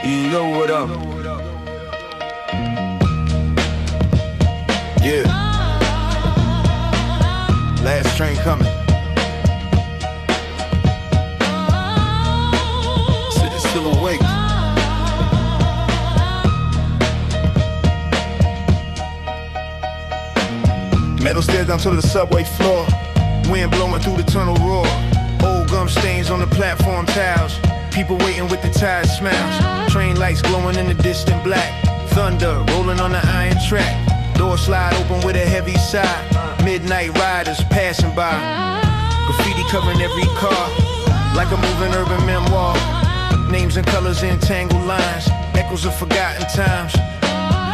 You know what up? Yeah. Last train coming. City's still awake. Metal stairs down to the subway floor. Wind blowing through the tunnel roar. Old gum stains on the platform tiles. People waiting with the tired smiles. Train lights glowing in the distant black. Thunder rolling on the iron track. Door slide open with a heavy sigh. Midnight riders passing by. Graffiti covering every car. Like a moving urban memoir. Names and colors in tangled lines. Echoes of forgotten times.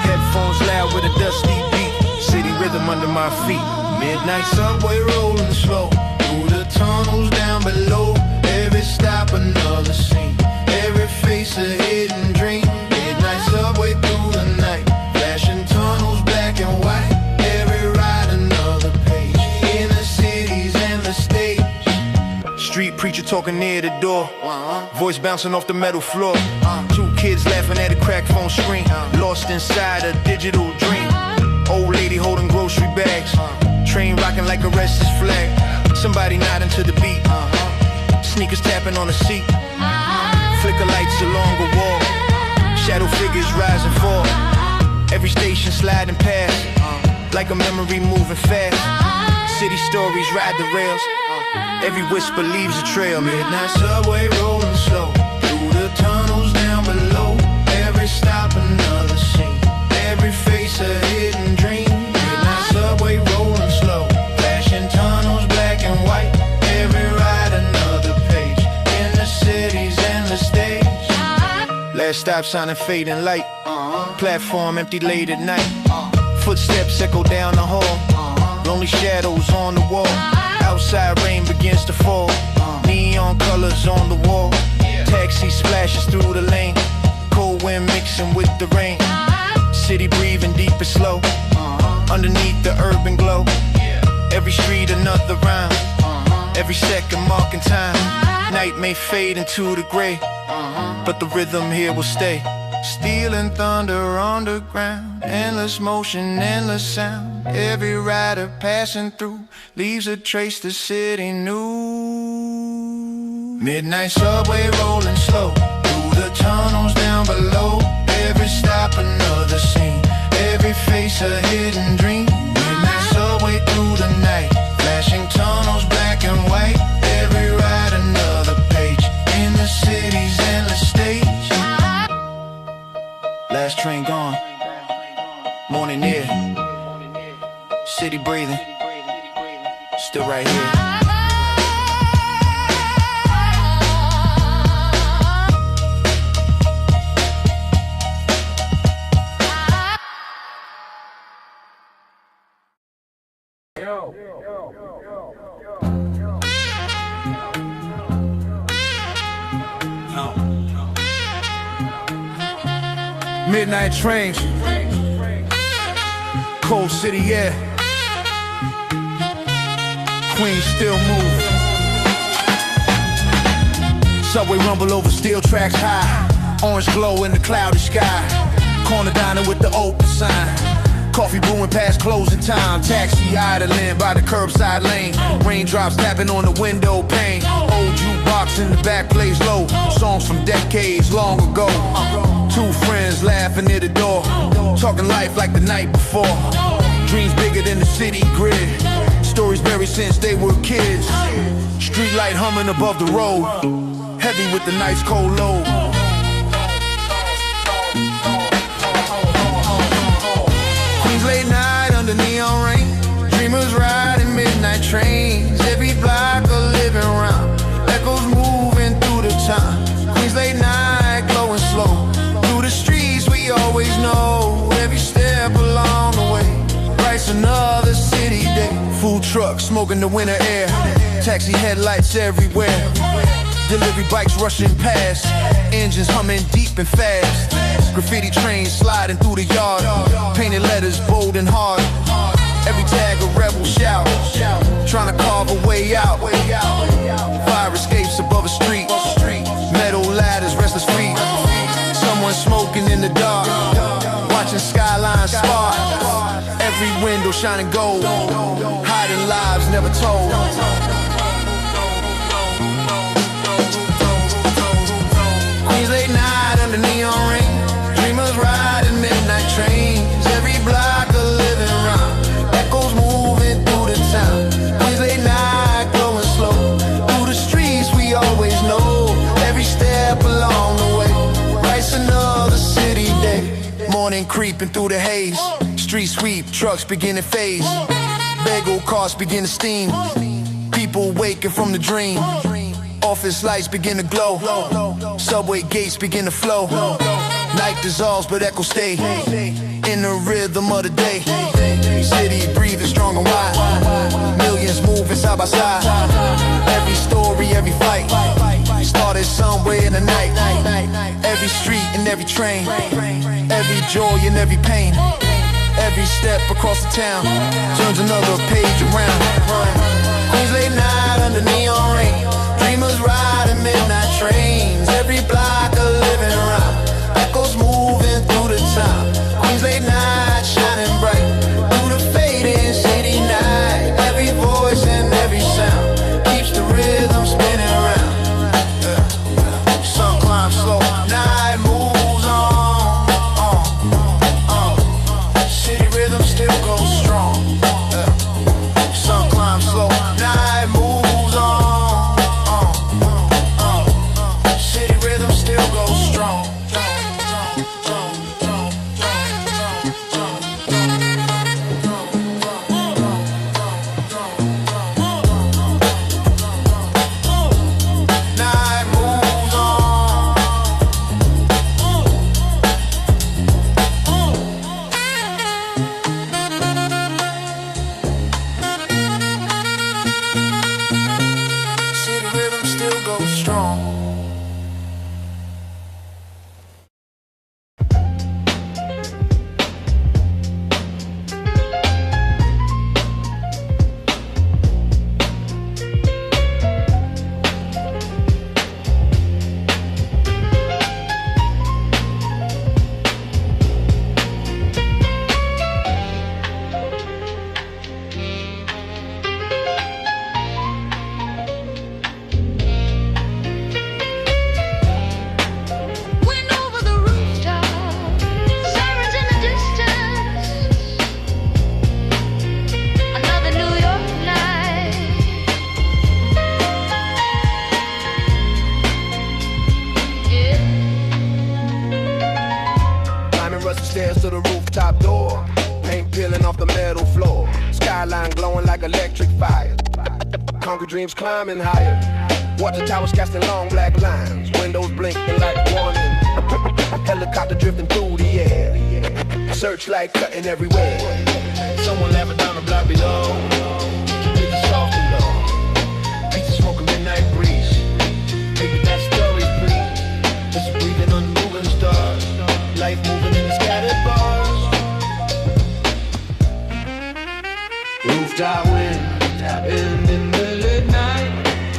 Headphones loud with a dusty beat. City rhythm under my feet. Midnight subway rolling slow. Through the tunnels down below. Every stop another scene. Every face a hidden dream. Midnight subway through the night. Flashing tunnels black and white. Every ride another page. In the cities and the stage. Street preacher talking near the door. Voice bouncing off the metal floor. Two kids laughing at a cracked phone screen. Lost inside a digital dream. Old lady holding grocery bags. Train rocking like a restless flag. Somebody nodding to the beat. Sneakers tapping on the seat. Flicker lights along the wall. Shadow figures rise and fall. Every station sliding past, like a memory moving fast. City stories ride the rails, every whisper leaves a trail. Midnight subway rolling slow through the tunnels down below. Every stop another scene, every face a hidden dream. Midnight subway rolling slow, flashing tunnels black and white. Every ride another page in the city's endless stage. Last stop sign and fading light, platform empty late at night. Footsteps echo down the hall, lonely shadows on the wall. Outside rain begins to fall, neon colors on the wall. Taxi splashes through the lane, cold wind mixing with the rain. City breathing deep and slow, underneath the urban glow. Every street another rhyme, every second marking time. Night may fade into the gray, but the rhythm here will stay. Steel and thunder underground, endless motion, endless sound. Every rider passing through leaves a trace the city knew. Midnight subway rolling slow through the tunnels down below. Every stop another scene, every face a hidden dream. Midnight subway through the night, flashing tunnels black and white. Every ride another page in the city's endless stage. Last train gone, morning near. City breathing, still right here. Midnight trains, cold city air. Queens still move. Subway rumble over steel tracks high. Orange glow in the cloudy sky. Corner diner with the open sign. Coffee brewing past closing time. Taxi idling by the curbside lane. Raindrops tapping on the window pane. Old jukebox in the back plays low. Songs from decades long ago. Two friends laughing near the door. Talking life like the night before. Dreams bigger than the city grid. Stories buried since they were kids. Street light humming above the road. Heavy with the night's cold load. Queens late night under neon rain. Dreamers riding midnight trains. Every block a living round. Echoes moving through the time. Queens late night glowing slow. Through the streets we always know. Every step along the way. Writes another city day. Food trucks smoking the winter air. Taxi headlights everywhere. Delivery bikes rushing past. Engines humming deep and fast. Graffiti trains sliding through the yard. Painted letters bold and hard. Every tag a rebel shout. Trying to carve a way out. Fire escapes above a street. Metal ladders, restless feet. Someone smoking in the dark. Watching skylines spark. Every window shining gold. Hiding lives never told. Queens late night under neon rain. Dreamers riding midnight trains. Every block a living round. Echoes moving through the town. Queens late night glowing slow. Through the streets we always know. Every step along the way. Writes another city day. Morning creeping through the haze. Street sweep, trucks begin to phase. Bagel carts begin to steam. People waking from the dream. Office lights begin to glow. Subway gates begin to flow. Night dissolves but echoes stay. In the rhythm of the day. City breathing strong and wide. Millions moving side by side. Every story, every fight started somewhere in the night. Every street and every train. Every joy and every pain. Every step across the town turns another page around. Queens late night under neon rain. Dreamers riding midnight trains. Every block a living round. Echoes moving through the town. Queens late night shining bright. Through the fading city night. Every voice and every sound keeps the rhythm spinning around. Sun climbs slow, night moves on. skyline glowing like electric fire. Concrete dreams climbing higher. Water towers casting long black lines. Windows blinking like warning. Helicopter drifting through the air. Searchlight cutting everywhere. Someone laughing down the block below. Keep it soft and low. Pizza smoking midnight breeze. Maybe that story's breathe. Just breathing on moving stars. Life moving in the scattered bars. Rooftop wind, tapping in the late night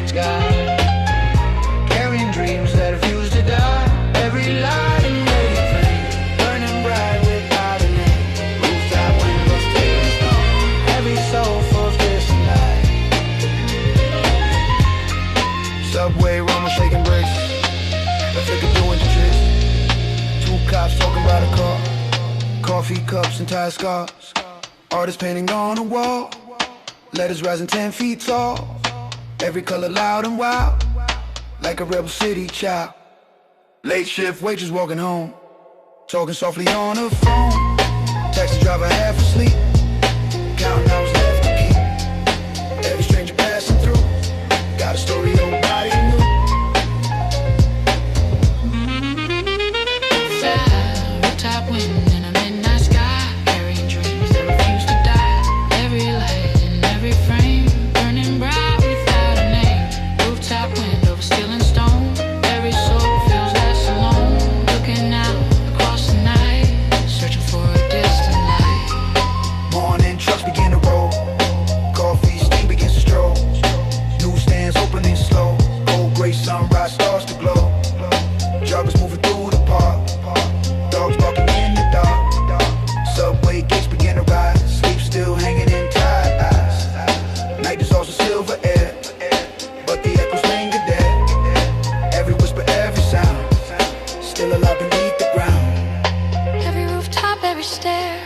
sky. Carrying dreams that refuse to die. Every light and every flame, burning bright without a name. Rooftop wind was still strong. Every soul falls distant light. Subway rumble shaking brakes. A flicker doing the tricks. Two cops talking about a car. Coffee cups and tire scars. Artists painting on a wall. Letters rising 10 feet tall. Every color loud and wild. Like a rebel city child. Late shift waitress walking home. Talking softly on her phone. Taxi driver half asleep. Counting hours left to keep. Every stranger passing through. Got a story nobody knew. Rooftop wind in a midnight sky, carrying dreams that refuse to die. Every light in every frame, burning bright without a name. Rooftop wind over steel and stone. Every soul feels less alone. Looking out across the night, searching for a distant light. Morning trucks begin to roll. Coffee steam begins to stroll. Newsstands opening slow. Old gray sunrise starts to glow. Joggers moving through the park. Dogs barking in the dark. Subway gates begin to rise. Sleep still hanging in tired eyes. Night is also silver air, but the echoes linger there. Every whisper, every sound, still alive beneath the ground. Every rooftop, every stair,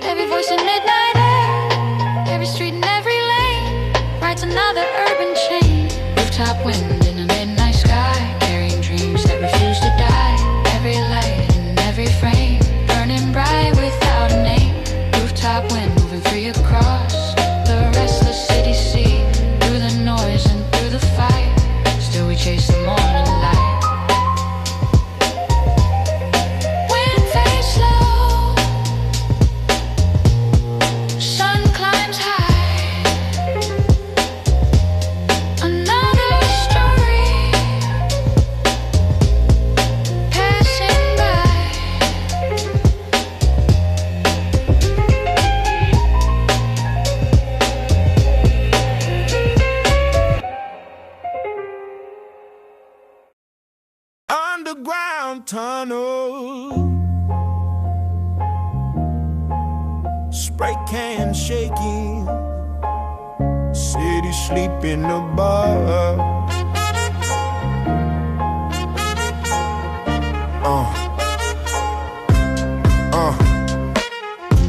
every voice in midnight air. Every street and every lane writes another urban chain. Rooftop wind in a midnight sky, carrying dreams that refuse to die. Every light in every frame, burning bright without a name. Rooftop wind moving free across the restless city sea. Through the noise and through the fire, still we chase the morning light. Wind fades slow, sun climbs high. Another story passing by. Underground tunnel, spray can shaking, city sleep in the bar.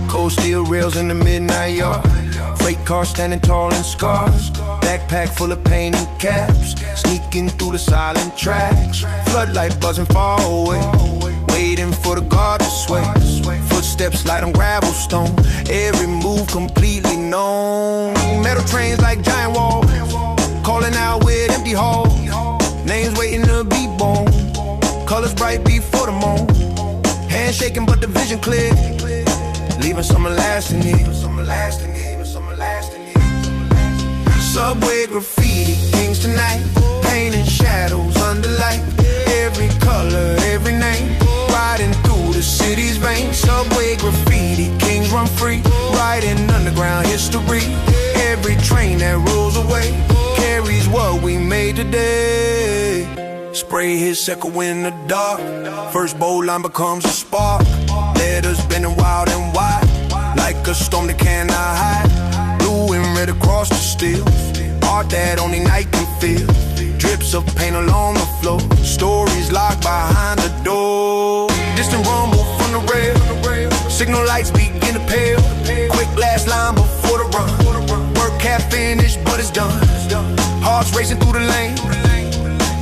Cold steel rails in the midnight yard. Freight car standing tall in scars. Backpack full of paint and caps. Sneaking through the silent tracks. Floodlight buzzing far away. Waiting for the guard to sway. Footsteps light on gravel stone. Every move completely known. Metal trains like giant walls. Calling out with empty halls. Names waiting to be born. Colors bright before the moon. Hands shaking but the vision clear. Leaving something lasting here. Subway graffiti, kings tonight. Painting shadows under light. Every color, every name. Riding through the city's veins. Subway graffiti, kings run free. Riding underground history. Every train that rolls away carries what we made today. Spray hits echo in the dark. First bold line becomes a spark. Letters bending wild and wide. Like a storm that cannot hide. Blue and red across the steel. Art that only night can feel. Drips of paint along the floor. Stories locked behind the door. Distant rumble from the rail. Signal lights begin to pale. Quick last line before the run. Work half finished but it's done. Hearts racing through the lane.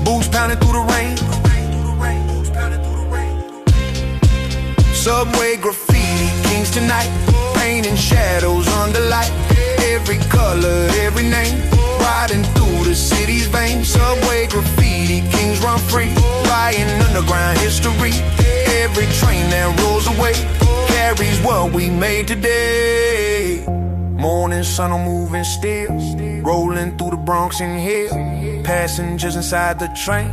Boots pounding through the rain. Subway graffiti, kings tonight. painting shadows under light. Every color, every name, riding through the city's veins. Subway graffiti, kings run free, flying underground history. Every train that rolls away carries what we made today. Morning sun on moving still, rolling through the Bronx and Hill. Passengers inside the train,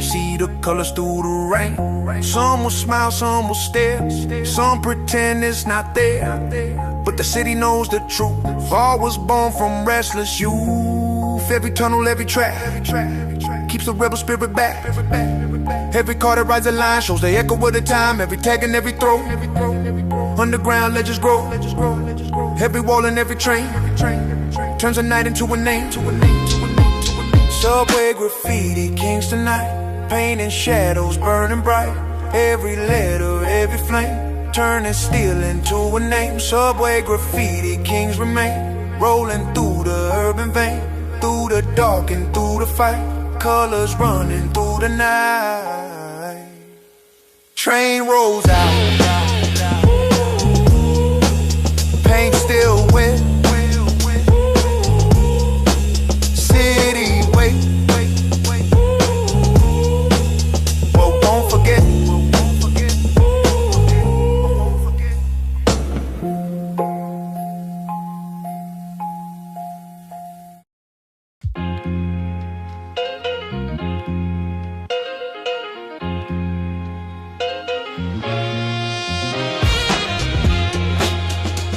see the colors through the rain. Some will smile, some will stare, some pretend it's not there. But the city knows the truth. All was born from restless youth. Every tunnel, every track keeps the rebel spirit back. Every car that rides a line shows the echo of the time. Every tag and every throw, underground legends grow. Every wall and every train turns a night into a name. Subway graffiti, kings tonight, painting shadows burning bright. Every letter, every flame, turning steel into a name. Subway graffiti, kings remain, rolling through the urban vein, through the dark and through the fight. Colors running through the night. Train rolls out, paint still wet. City wait, but won't forget.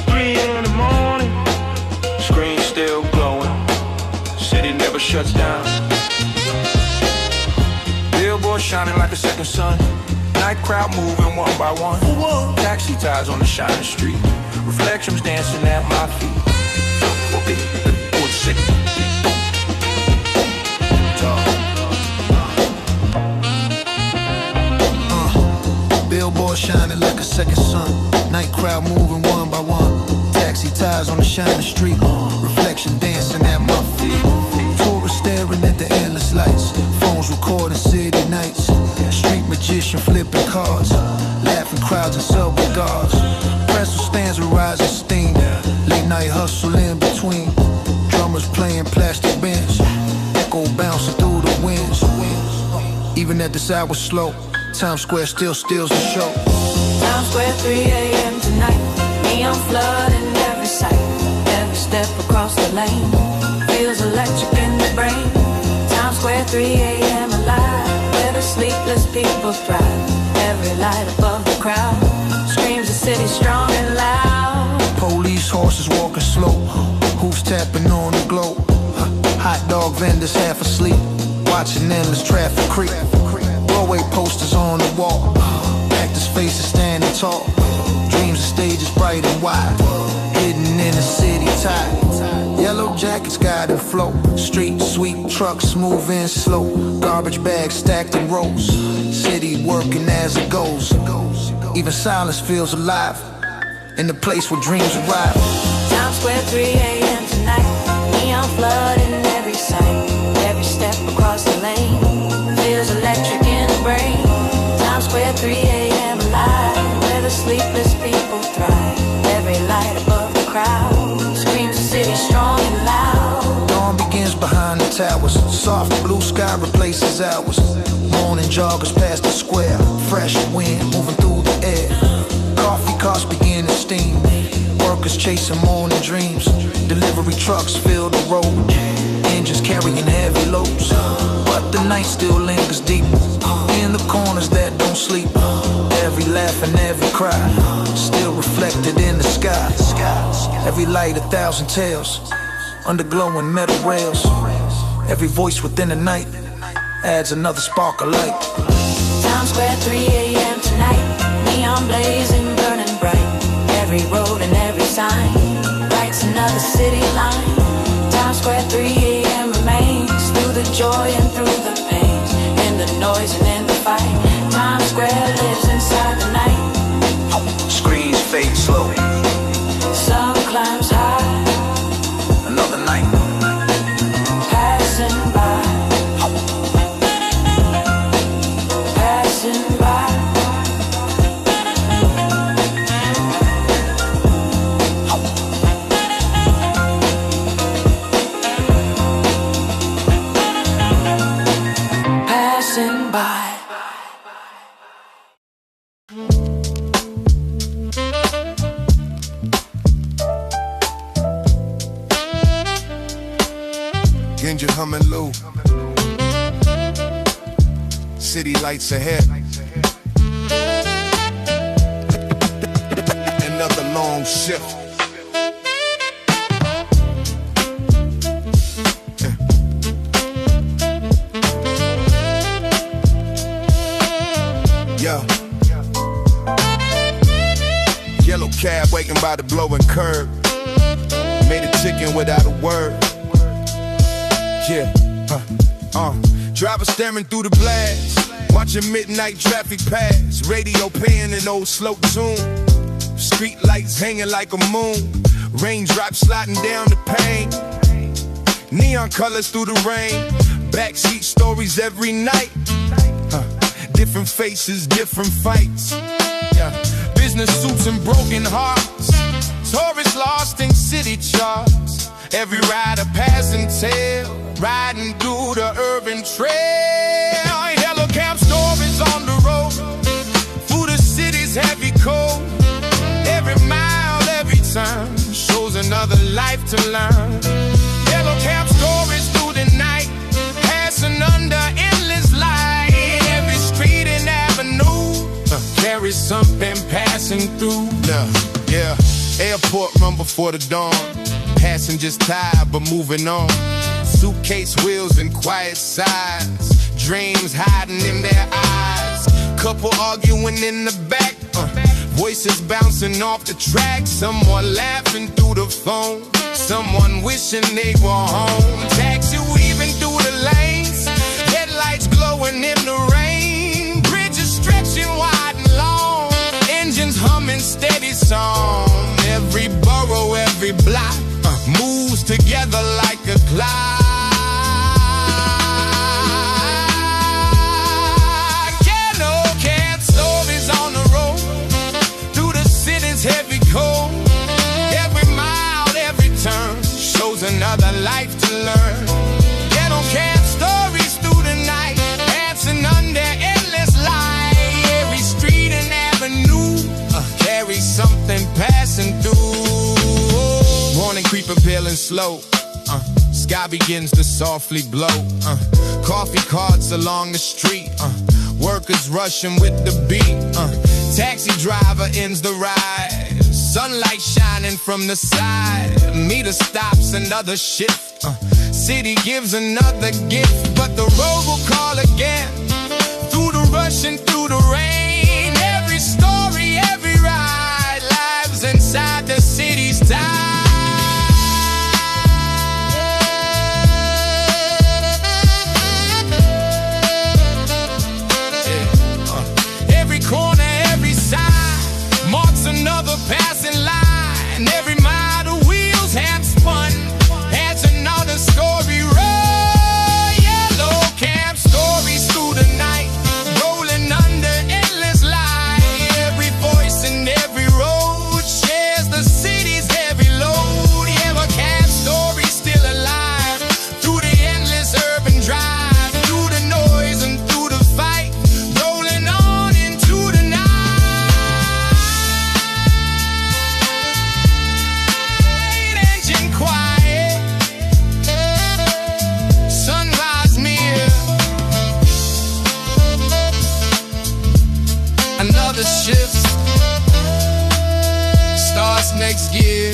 3 in the morning, screen still glowing, city never shuts down. Billboard shining like a second sun, night crowd moving one by one. Taxi ties on the shining street, reflections dancing at my feet. Billboard shining like a second sun, night crowd moving one by one. Taxi ties on the shining street, reflection dancing at my feet. Tourists staring at the endless lights, phones recording city nights. Street magician flipping cards, laughing crowds and subway guards. Pretzel stands with rising steam, late night hustle in between. Drummers playing plastic bands, echo bouncing through the winds. Even at this hour slow, Times Square still steals the show. Times Square, 3 a.m. tonight, neon flooding every sight. Every step across the lane feels electric in the brain. Times Square, 3 a.m. alive, where the sleepless people thrive. Every light above the crowd screams the city strong and loud. Police horses walking slow, hooves tapping on the globe. Hot dog vendors half asleep, watching endless traffic creep. Broadway posters on the wall, actors' faces standing tall. Dreams of stages bright and wide, hidden in the city tide. Yellow jackets guiding flow, street sweep trucks moving slow. Garbage bags stacked in rows, city working as it goes. Even silence feels alive, in the place where dreams arrive. Times Square, 3 a.m. tonight, neon flooding every sight. Every step across the lane feels electric in the brain. Times Square, 3 a.m. alive, where the sleepless people thrive. Every light above the crowd screams the city strong and loud. Dawn begins behind the towers, soft blue sky replaces ours. Morning joggers past the square, fresh wind moving through the air. Coffee carts begin to steam, workers chasing morning dreams. Delivery trucks fill the road, engines carrying heavy loads. But the night still lingers deep, in the corners that don't sleep. Every laugh and every cry, still reflected in the sky. Every light 1,000 tales, under glowing metal rails. Every voice within the night adds another spark of light. Times Square, 3 a.m. tonight, neon blazing, burning bright. Every road and every sign writes another city line. Times Square, 3 a.m. remains, through the joy and through the pain, in the noise and in the fight. Times Square lives inside the night. Screens fade slow, Sun climbs high, another night. passing by, passing by. engine humming low. City lights ahead. Another long shift. Yo. Yellow cab waiting by the blowing curb. Made a chicken without a word. Yeah. Driver staring through the blast, watching midnight traffic pass. Radio playing an old slow tune. Street lights hanging like a moon. Raindrops sliding down the pane. Neon colors through the rain. Backseat stories every night. Different faces, different fights. Yeah. Business suits and broken hearts. Tourists lost in city charts. Every rider passing tail, riding through the urban trail. Yellow cab stories on the road. Through the city's heavy cold. Every mile, every turn shows another life to learn. Yellow cab stories through the night, passing under endless light. Every street and avenue carries something passing through. Yeah. Airport run before the dawn. Passengers tired but moving on. Suitcase wheels and quiet sighs. Dreams hiding in their eyes. Couple arguing in the back. Voices bouncing off the track. Someone laughing through the phone. Someone wishing they were home. Taxi weaving through the lanes. Headlights glowing in the rain. Bridges stretching wide and long. Engines humming steady song. Every borough, every block moves together like a clock. Yellow cab stories on the road. Through the city's heavy cold. Every mile, every turn shows another life to learn. Yellow cab stories through the night, dancing under endless light. Every street and avenue carries something passing through. Morning creeping pale and slow. Sky begins to softly blow. Coffee carts along the street. Workers rushing with the beat. Taxi driver ends the ride. Sunlight shining from the side. Meter stops, another shift. City gives another gift. But the road will call again. Through the rush and through the rain. Every story, every ride. Lives inside the city's time. Corner, every side marks another passing line. Every mile the wheels have spun adds another story. Roll yellow cab stories through the night, rolling under endless light. Every voice and every road shares the city's heavy load. Yellow cab stories still alive through the endless urban drive, through the noise and through the fight. Another shift starts next year.